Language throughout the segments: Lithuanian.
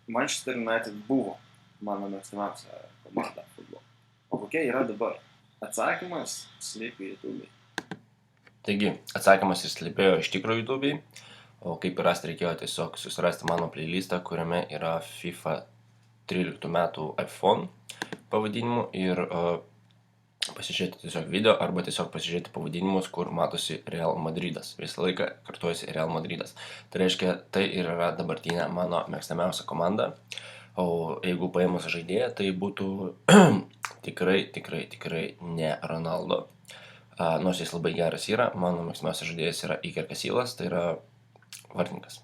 Manchester United buvo mano mėgstamiausia komanda futbolo. O kokia yra dabar? Atsakymas slypi YouTube'ai. Taigi, atsakymas ir slypėjo iš tikrųjų YouTube'ai, o kaip ir rasti reikėjo tiesiog susirasti mano playlistą, kuriame yra FIFA 13 metų iPhone pavadinimu ir pasižiūrėti tiesiog video arba tiesiog pasižiūrėti pavadinimus, kur matosi Real Madridas. Visą laiką kartuojasi Real Madridas. Tai reiškia, tai ir yra dabartinė mano mėgstamiausia komanda. O jeigu paėmus žaidėją, tai būtų tikrai ne Ronaldo. Nors jis labai geras yra, mano mėgstamiausias žaidėjas yra Iker Casillas, tai yra vartininkas.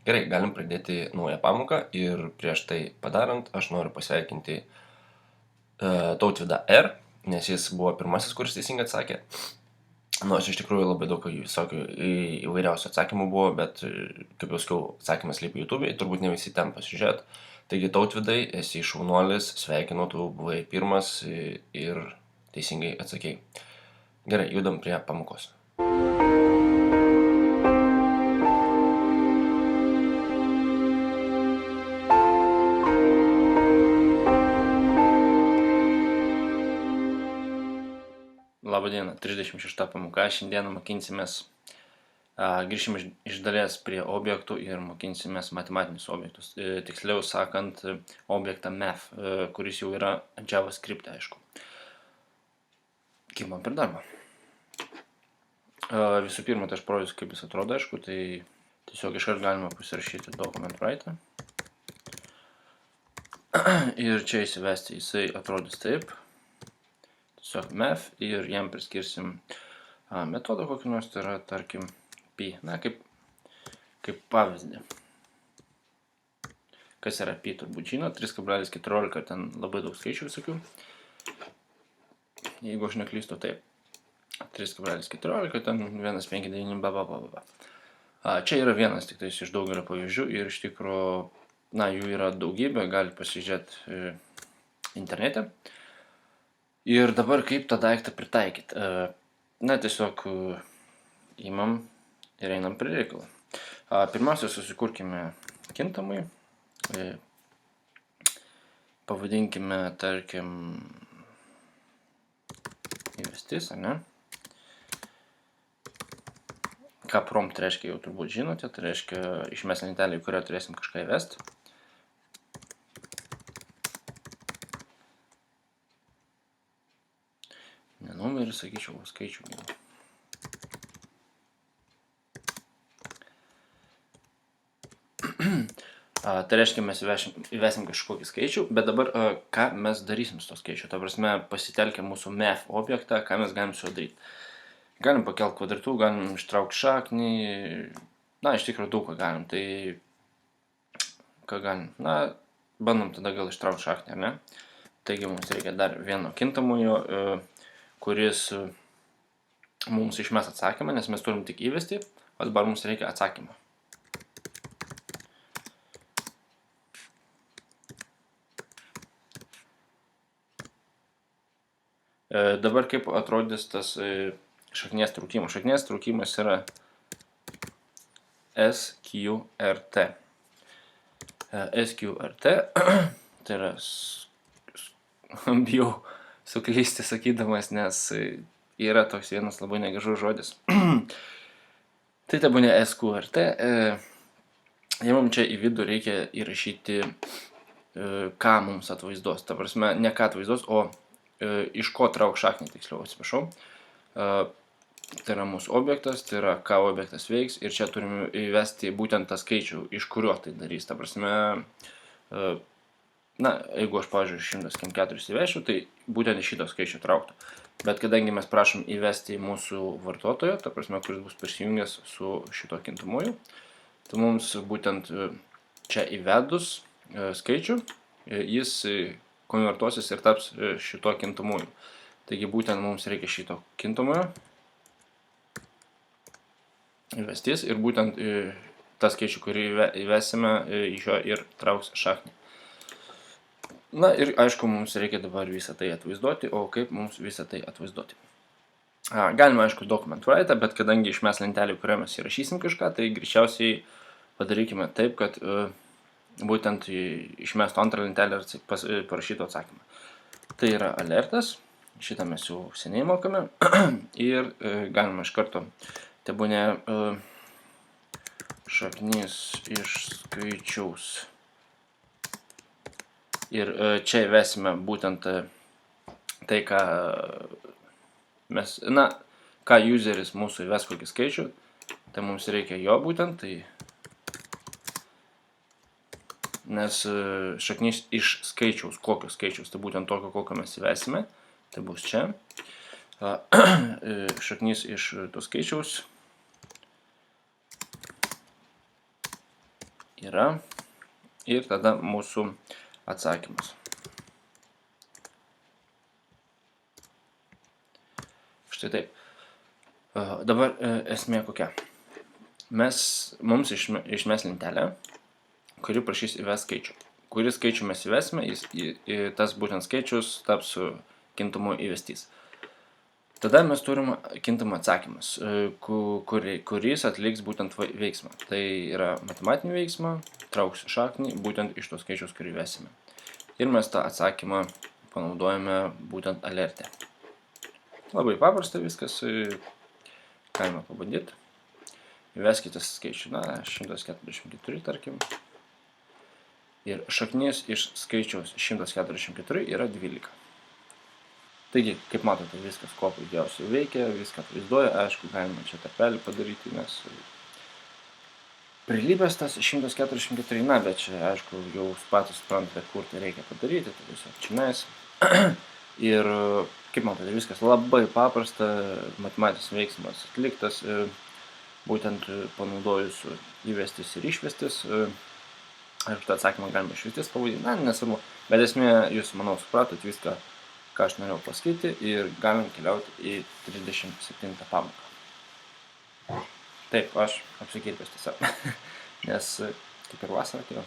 Gerai, galim pradėti naują pamoką ir prieš tai padarant, aš noriu pasveikinti Tautvydą R, nes jis buvo pirmasis, kuris teisingai atsakė. Nors iš tikrųjų labai daug visokių įvairiausių atsakymų buvo, bet kaip jau sakiau, atsakymas slypi YouTube'ai, turbūt ne visi ten pasižiūrėt. Taigi Tautvydai, esi šaunuolis, sveikinu, tu buvai pirmas ir teisingai atsakėjai. Gerai, judam prie pamokos. Labadiena, 36 pamoka, šiandieną mokinsimės, grįšim iš dalies prie objektų ir mokinsimės matematinius objektus, tiksliau sakant, objektą math, kuris jau yra JavaScript, aišku. Kaip man per darbą. Visų pirma, tai aš parodysiu, kaip jis atrodo, aišku, tai tiesiog iškart galima pasirašyti document write. Ir čia įsivesti, jisai atrodys taip. Tiesiog math ir jam priskirsim metodą kokį nors, tai yra, tarkim, pi, na, kaip pavyzdį. Kas yra pi, turbūt žino, 3,14, ten labai daug skaičių visokių. Jeigu aš neklystu, taip, 3,14, ten 1,59, bla. Čia yra vienas tik tais iš daugelio pavyzdžių ir iš tikrųjų, na, jų yra daugybė, gali pasižiūrėti internete. Ir dabar kaip tą daiktą pritaikyti? Na, tiesiog imam ir einam prie reikalą. Pirmiausia, susikurkime kintamai. Pavadinkime, tarkim, įvestis, ar ne? Ką prompt reiškia, jau turbūt žinote, tai reiškia išmes lentelę, į kurią turėsim kažką įvesti. Ne numerį, sakyčiau, skaičių. Tai reiškia, mes įvesim kažkokį skaičių, bet dabar ką mes darysim su to skaičiu? Ta prasme, pasitelkę mūsų math objektą, ką mes galim su juo daryti? Galim pakelti kvadratų, galim ištraukti šaknį, na, iš tikrųjų daug ką galim. Tai ką galim? Na, bandom tada gal ištraukti šaknį, ar ne? Taigi mums reikia dar vieno kintamojo, kuris mums išmes atsakymą, nes mes turim tik įvesti, o dabar mums reikia atsakymą. Dabar kaip atrodys tas šaknies traukimas. Šaknies traukimas yra SQRT. SQRT, tai yra, bijau suklysti sakydamas, nes yra toks vienas labai negražus žodis. Tai tebūnė SQRT. Jei mums čia į vidų reikia įrašyti, ką mums atvaizduos. Ta prasme, ne ką atvaizduos, o iš ko trauk šaknį, tiksliau, atsiprašau. Tai yra mūsų objektas, tai yra ką objektas veiks ir čia turime įvesti būtent tą skaičių, iš kurio tai darys. Ta prasme, na, jeigu aš, pavyzdžiui, 104 įvešiu, tai būtent iš šito skaičių trauktų. Bet kadangi mes prašom įvesti mūsų vartotojo, ta prasme, kuris bus prisijungęs su šito kintamuoju, tai mums būtent čia įvedus skaičių, jis konvertuosis ir taps šito kintamuoju. Taigi būtent mums reikia šito kintamojo įvestis ir būtent tą skaičių, kurį įvesime, iš jo ir trauks šaknį. Na ir aišku, mums reikia dabar visą tai atvaizduoti, o kaip mums visą tai atvaizduoti? Galima, aišku, document write, bet kadangi išmes lentelį, kurioje mes įrašysim kažką, tai greičiausiai padarykime taip, kad būtent išmestų antrą lentelę ir parašytų atsakymą. Tai yra alertas, šitą mes jau seniai mokame ir galima iš karto, tebūnė šaknis iš skaičiaus. Ir čia įvesime būtent tai, ką mes, ką useris mūsų įves kokį skaičių, tai mums reikia jo būtent, tai nes šaknis iš skaičiaus, kokio skaičiaus, tai būtent tokio, kokio mes įvesime, tai bus čia. Šaknis iš to skaičiaus yra ir tada mūsų atsakymas. Štai taip. Dabar esmė kokia. Mums išmes lentelę, kuri prašys įvesti skaičių. Kurį skaičių mes įvesime, tas būtent skaičius taps kintamu įvestys. Tada mes turime kintamą atsakymas, kuris atliks būtent veiksmą. Tai yra matematinį veiksmą, trauks šaknį būtent iš to skaičiaus, kurį įvesime. Ir mes tą atsakymą panaudojame būtent alerte. Labai paprasta viskas, galima pabandyti. Įveskite skaičių, 144 tarkim. Ir šaknis iš skaičiaus 144 yra 12. Taigi, kaip matote, viskas kuo puikiausiai veikia, viską atvaizduoja, aišku, galima čia tarpelį padaryti, nes prilybęs tas 144, bet čia, aišku, jau patys suprantate, kur tai reikia padaryti, tai tiesiog čia mes. Ir, kaip matote, viskas labai paprasta, matematinis veiksmas atliktas, būtent panaudojus įvestis ir išvestis. Aišku, tą atsakymą galima išvestis pavadinti, nesvarbu, bet esmė, jūs, manau, supratot viską, ką aš norėjau pasakyti, ir galim keliauti į 37 pamoką. Taip, aš apsikirpęs tiesiog, nes kaip ir vasarą atėjo.